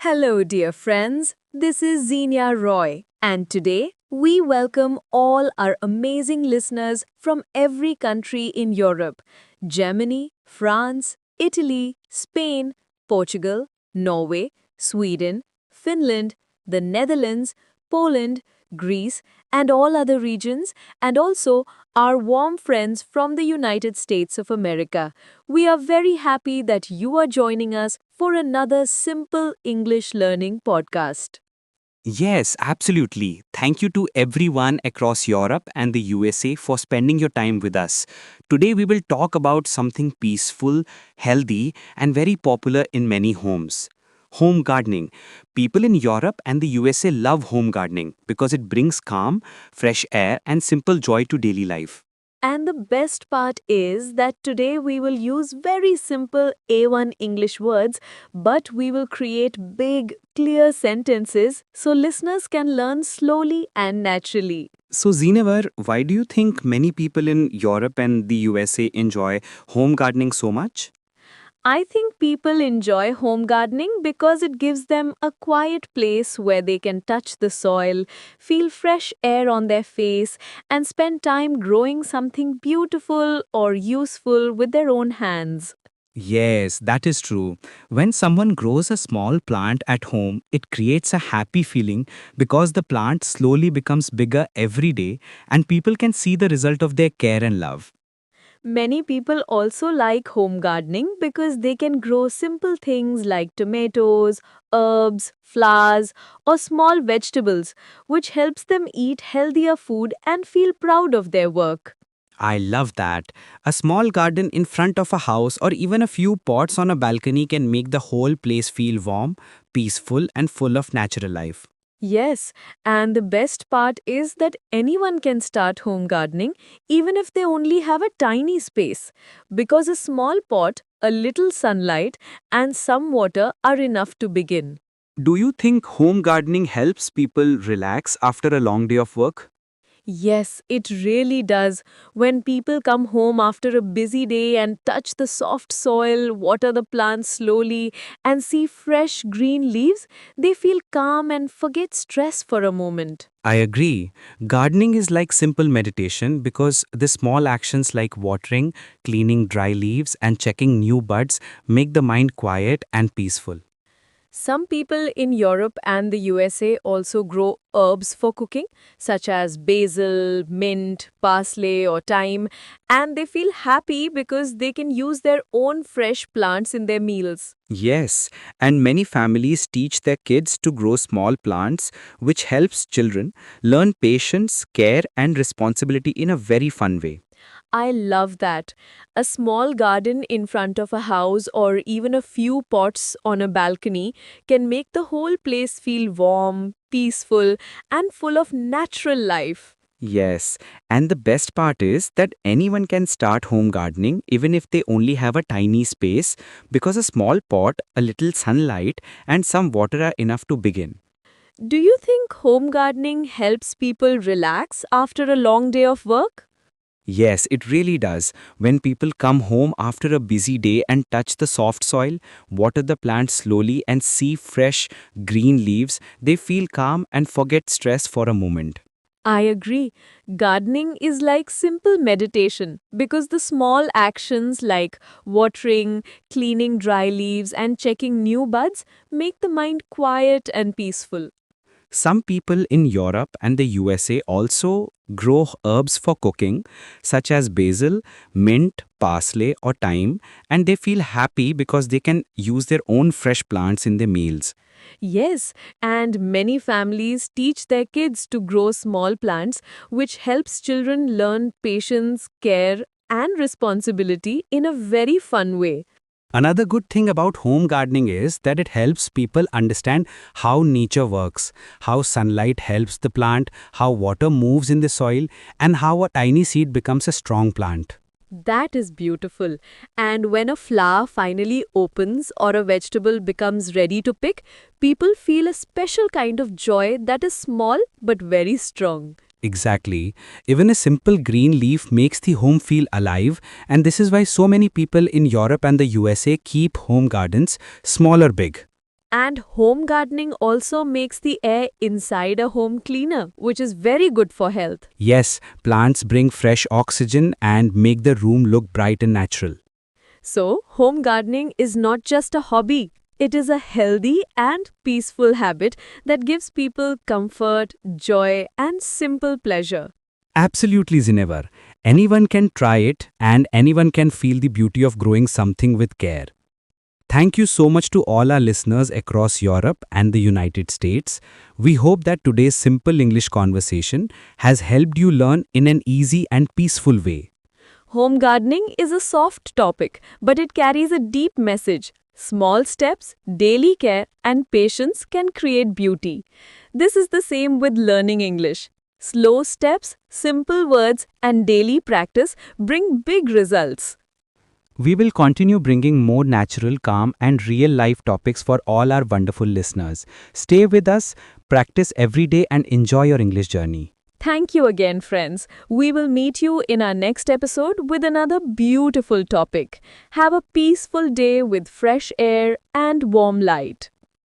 Hello, dear friends. This is Xenia Roy, and today we welcome all our amazing listeners from every country in Europe: Germany, France, Italy, Spain, Portugal, Norway, Sweden, Finland, the Netherlands, Poland, Greece, and all other regions, and also our warm friends from the United States of America. We are very happy that you are joining us for another simple English learning podcast. Yes, absolutely. Thank you to everyone across Europe and the USA for spending your time with us. Today we will talk about something peaceful, healthy, and very popular in many homes. Home gardening. People in Europe and the USA love home gardening because it brings calm, fresh air, and simple joy to daily life. And the best part is that today we will use very simple A1 English words, but we will create big, clear sentences so listeners can learn slowly and naturally. So, Zinevar, why do you think many people in Europe and the USA enjoy home gardening so much? I think people enjoy home gardening because it gives them a quiet place where they can touch the soil, feel fresh air on their face, and spend time growing something beautiful or useful with their own hands. Yes, that is true. When someone grows a small plant at home, it creates a happy feeling because the plant slowly becomes bigger every day and people can see the result of their care and love. Many people also like home gardening because they can grow simple things like tomatoes, herbs, flowers, or small vegetables, which helps them eat healthier food and feel proud of their work. I love that. A small garden in front of a house or even a few pots on a balcony can make the whole place feel warm, peaceful, and full of natural life. Yes, and the best part is that anyone can start home gardening even if they only have a tiny space, because a small pot, a little sunlight, and some water are enough to begin. Do you think home gardening helps people relax after a long day of work? Yes, it really does. When people come home after a busy day and touch the soft soil, water the plants slowly, and see fresh green leaves, they feel calm and forget stress for a moment. I agree. Gardening is like simple meditation because the small actions like watering, cleaning dry leaves, and checking new buds make the mind quiet and peaceful. Some people in Europe and the USA also grow herbs for cooking, such as basil, mint, parsley, or thyme, and they feel happy because they can use their own fresh plants in their meals. Yes, and many families teach their kids to grow small plants, which helps children learn patience, care, and responsibility in a very fun way. I love that. A small garden in front of a house or even a few pots on a balcony can make the whole place feel warm, peaceful, and full of natural life. Yes, and the best part is that anyone can start home gardening even if they only have a tiny space because a small pot, a little sunlight, and some water are enough to begin. Do you think home gardening helps people relax after a long day of work? Yes, it really does. When people come home after a busy day and touch the soft soil, water the plants slowly, and see fresh, green leaves, they feel calm and forget stress for a moment. I agree. Gardening is like simple meditation because the small actions like watering, cleaning dry leaves, and checking new buds make the mind quiet and peaceful. Some people in Europe and the USA also grow herbs for cooking, such as basil, mint, parsley, or thyme, and they feel happy because they can use their own fresh plants in their meals. Yes, and many families teach their kids to grow small plants, which helps children learn patience, care, and responsibility in a very fun way. Another good thing about home gardening is that it helps people understand how nature works, how sunlight helps the plant, how water moves in the soil, and how a tiny seed becomes a strong plant. That is beautiful. And when a flower finally opens or a vegetable becomes ready to pick, people feel a special kind of joy that is small but very strong. Exactly. Even a simple green leaf makes the home feel alive, and this is why so many people in Europe and the USA keep home gardens, small or big. And home gardening also makes the air inside a home cleaner, which is very good for health. Yes, plants bring fresh oxygen and make the room look bright and natural. So, home gardening is not just a hobby. It is a healthy and peaceful habit that gives people comfort, joy, and simple pleasure. Absolutely, Zinevar. Anyone can try it and anyone can feel the beauty of growing something with care. Thank you so much to all our listeners across Europe and the United States. We hope that today's simple English conversation has helped you learn in an easy and peaceful way. Home gardening is a soft topic, but it carries a deep message. Small steps, daily care, and patience can create beauty. This is the same with learning English. Slow steps, simple words, and daily practice bring big results. We will continue bringing more natural, calm, and real life topics for all our wonderful listeners. Stay with us, practice every day, and enjoy your English journey. Thank you again, friends. We will meet you in our next episode with another beautiful topic. Have a peaceful day with fresh air and warm light.